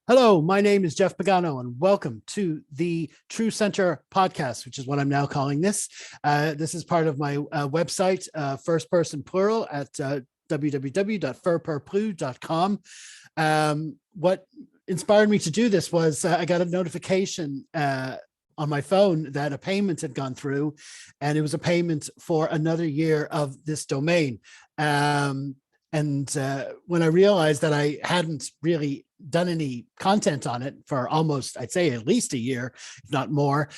Hello, my name is Jeff Pagano, and welcome to the True Center podcast, which is what I'm now calling this. This is part of my website, first person plural at www.furperplus.com. What inspired me to do this was I got a notification on my phone that a payment had gone through, and it was a payment for another year of this domain. And when I realized that I hadn't really done any content on it for almost, I'd say at least a year, if not more,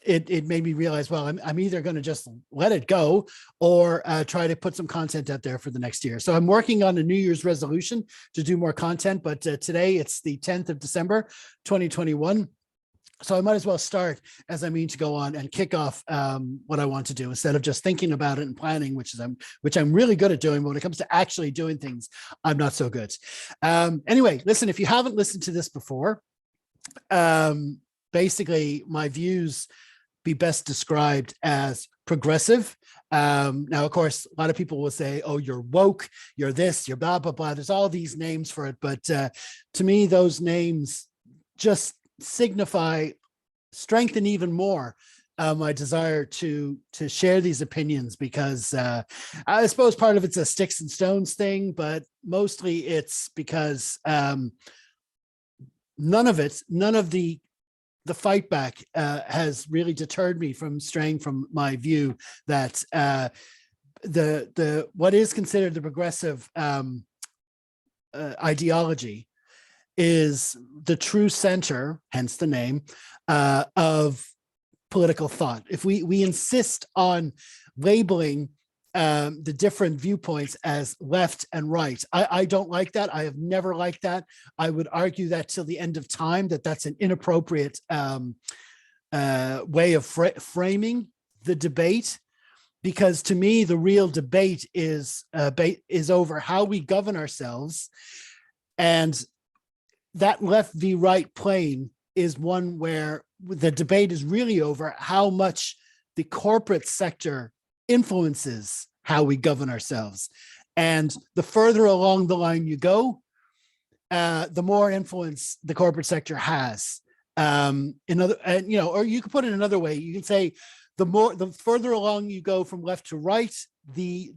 it made me realize, well, I'm either going to just let it go or try to put some content out there for the next year. So I'm working on a New Year's resolution to do more content, but today it's the 10th of December, 2021. So I might as well start as I mean to go on and kick off what I want to do instead of just thinking about it and planning, which I'm really good at doing. But when it comes to actually doing things, I'm not so good. Anyway, listen, if you haven't listened to this before, basically my views be best described as progressive. Now, of course, a lot of people will say, oh, you're woke, you're this, you're blah, blah, blah. There's all these names for it. But to me, those names just signify, strengthen even more my desire to share these opinions, because I suppose part of it's a sticks and stones thing, but mostly it's because none of the fight back has really deterred me from straying from my view that the what is considered the progressive ideology is the true center, hence the name, of political thought. If we insist on labeling the different viewpoints as left and right, I don't like that. I have never liked that. I would argue that till the end of time, that's an inappropriate way of framing the debate, because to me, the real debate is over how we govern ourselves, and that left v right plane is one where the debate is really over how much the corporate sector influences how we govern ourselves. And the further along the line you go, the more influence the corporate sector has. Or you can put it another way. You can say the further along you go from left to right, the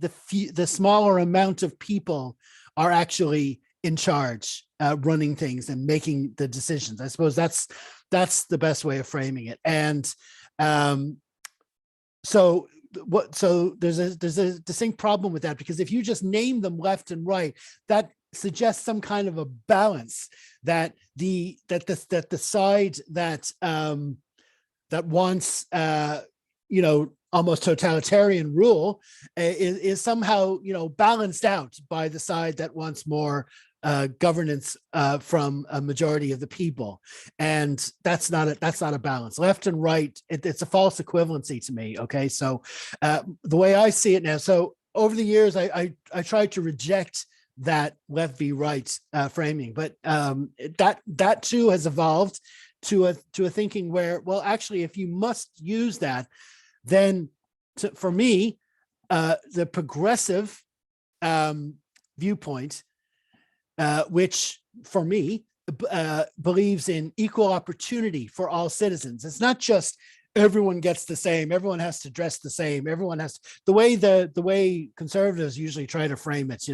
smaller amount of people are actually in charge, running things and making the decisions. I suppose that's the best way of framing it. And so there's a distinct problem with that, because if you just name them left and right, that suggests some kind of a balance, that the side that wants almost totalitarian rule is somehow balanced out by the side that wants more governance from a majority of the people. And that's not a balance. Left and right, it's a false equivalency to me. Okay, so the way I see it now, so over the years I tried to reject that left v right framing, but that too has evolved to a thinking where, well, actually, if you must use that, then for me, the progressive viewpoint, which for me believes in equal opportunity for all citizens. It's not just everyone gets the same, everyone has to dress the same, everyone has to, the way conservatives usually try to frame it,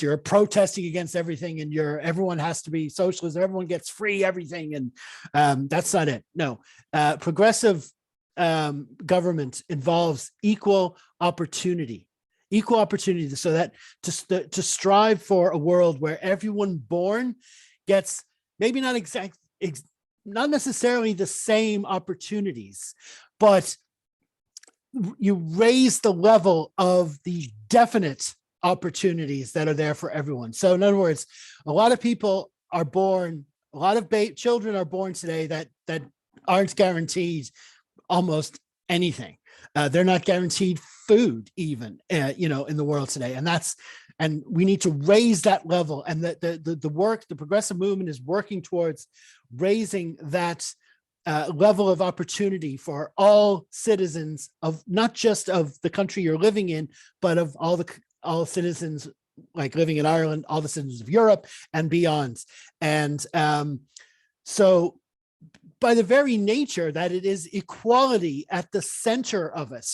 you're protesting against everything and everyone has to be socialism, everyone gets free everything, and that's not it. No, progressive government involves equal opportunity, so that to strive for a world where everyone born gets maybe not necessarily the same opportunities, but you raise the level of the definite opportunities that are there for everyone. So in other words, a lot of people are born, a lot of children are born today that aren't guaranteed almost anything. They're not guaranteed food even, in the world today. And we need to raise that level. And the progressive movement is working towards raising that level of opportunity for all citizens of not just of the country you're living in, but of all citizens like living in Ireland, all the citizens of Europe and beyond. And so by the very nature that it is equality at the center of it,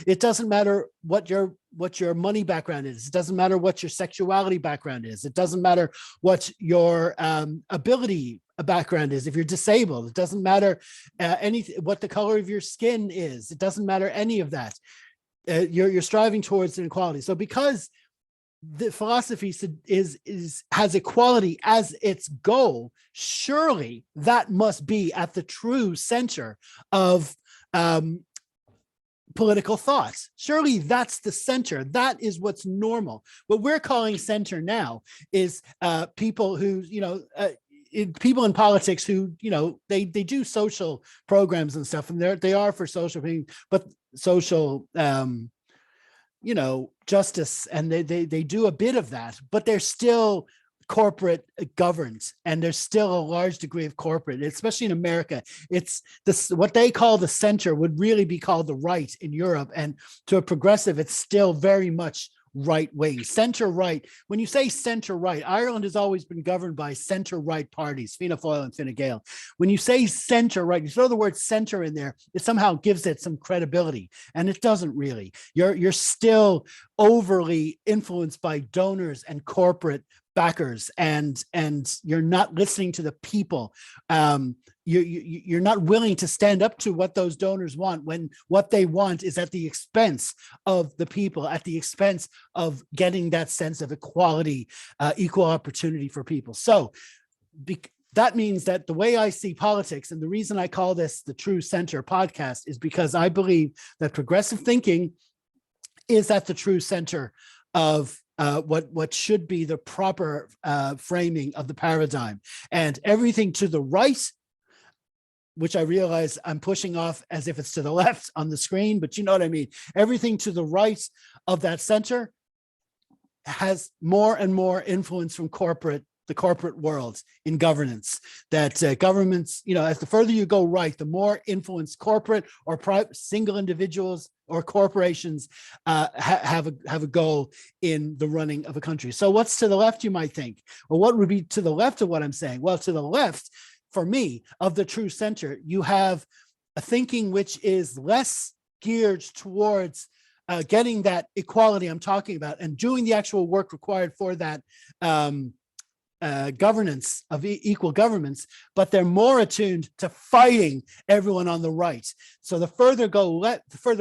it doesn't matter what your money background is. It doesn't matter what your sexuality background is. It doesn't matter what your ability background is. If you're disabled, it doesn't matter what the color of your skin is. It doesn't matter any of that. You're striving towards an equality. So because the philosophy has equality as its goal, surely that must be at the true center of political thought. Surely that's the center. That is what's normal. What we're calling center now is people who, people in politics who, they do social programs and stuff, and they are for social things, but social justice, and they do a bit of that, but they're still corporate governed, and there's still a large degree of corporate, especially in America. It's this, what they call the center would really be called the right in Europe, and to a progressive, it's still very much right wing, center right. When you say center right, Ireland has always been governed by center right parties, Fianna Fáil and Fine Gael. When you say center right, you throw the word center in there, it somehow gives it some credibility, and it doesn't really. You're still overly influenced by donors and corporate backers, and you're not listening to the people. You're not willing to stand up to what those donors want, when what they want is at the expense of the people, at the expense of getting that sense of equality, equal opportunity for people. So that means that the way I see politics, and the reason I call this the True Center podcast, is because I believe that progressive thinking is at the true center of what should be the proper framing of the paradigm. And everything to the right, which I realize I'm pushing off as if it's to the left on the screen, but you know what I mean. Everything to the right of that center has more and more influence from the corporate world in governance. That governments, as the further you go right, the more influence corporate or single individuals or corporations have a goal in the running of a country. So what's to the left, you might think? Well, what would be to the left of what I'm saying? Well, to the left, for me, of the true center, you have a thinking which is less geared towards getting that equality I'm talking about and doing the actual work required for that governance of equal governments, but they're more attuned to fighting everyone on the right. So the further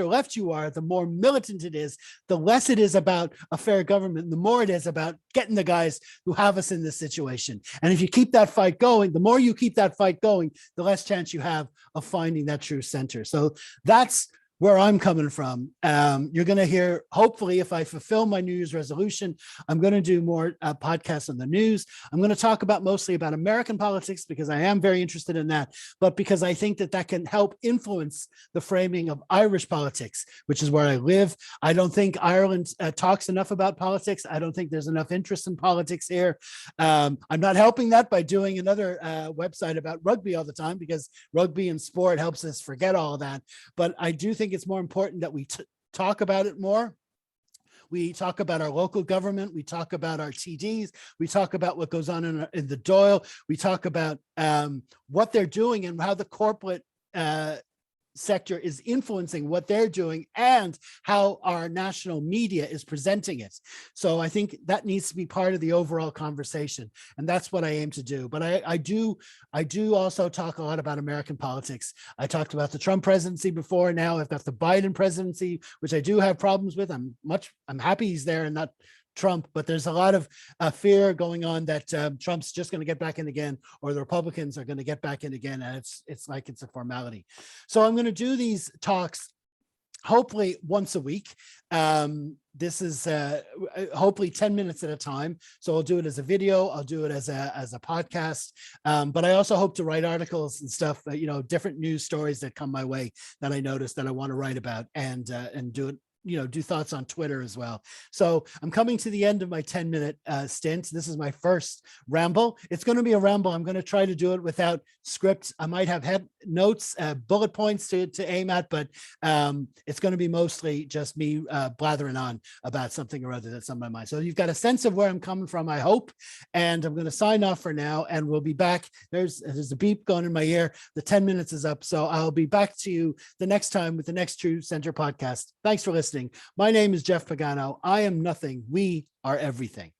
left you are, the more militant it is, the less it is about a fair government, the more it is about getting the guys who have us in this situation. And if you keep that fight going, the more you keep that fight going, the less chance you have of finding that true center. So that's where I'm coming from. You're going to hear, hopefully, if I fulfill my New Year's resolution, I'm going to do more podcasts on the news. I'm going to talk mostly about American politics, because I am very interested in that, but because I think that can help influence the framing of Irish politics, which is where I live. I don't think Ireland talks enough about politics. I don't think there's enough interest in politics here. I'm not helping that by doing another website about rugby all the time, because rugby and sport helps us forget all of that. But I do think it's more important that we talk about it more. We talk about our local government. We talk about our TDs. We talk about what goes on in the Dáil. We talk about what they're doing and how the corporate sector is influencing what they're doing and how our national media is presenting it. So I think that needs to be part of the overall conversation, and that's what I aim to do. But I do also talk a lot about American politics. I talked about the Trump presidency before. Now I've got the Biden presidency, which I do have problems with. I'm happy he's there and not Trump, but there's a lot of fear going on that Trump's just going to get back in again, or the Republicans are going to get back in again, and it's like it's a formality. So I'm going to do these talks hopefully once a week. This is hopefully 10 minutes at a time. So I'll do it as a video, I'll do it as a podcast. But I also hope to write articles and stuff, different news stories that come my way that I notice that I want to write about, and do it do thoughts on Twitter as well. So I'm coming to the end of my 10-minute stint. This is my first ramble. It's going to be a ramble. I'm going to try to do it without script. I might have notes, bullet points to aim at, but it's going to be mostly just me blathering on about something or other that's on my mind. So you've got a sense of where I'm coming from, I hope. And I'm going to sign off for now, and we'll be back. There's a beep going in my ear. The 10 minutes is up. So I'll be back to you the next time with the next True Center podcast. Thanks for listening. My name is Jeff Pagano. I am nothing. We are everything.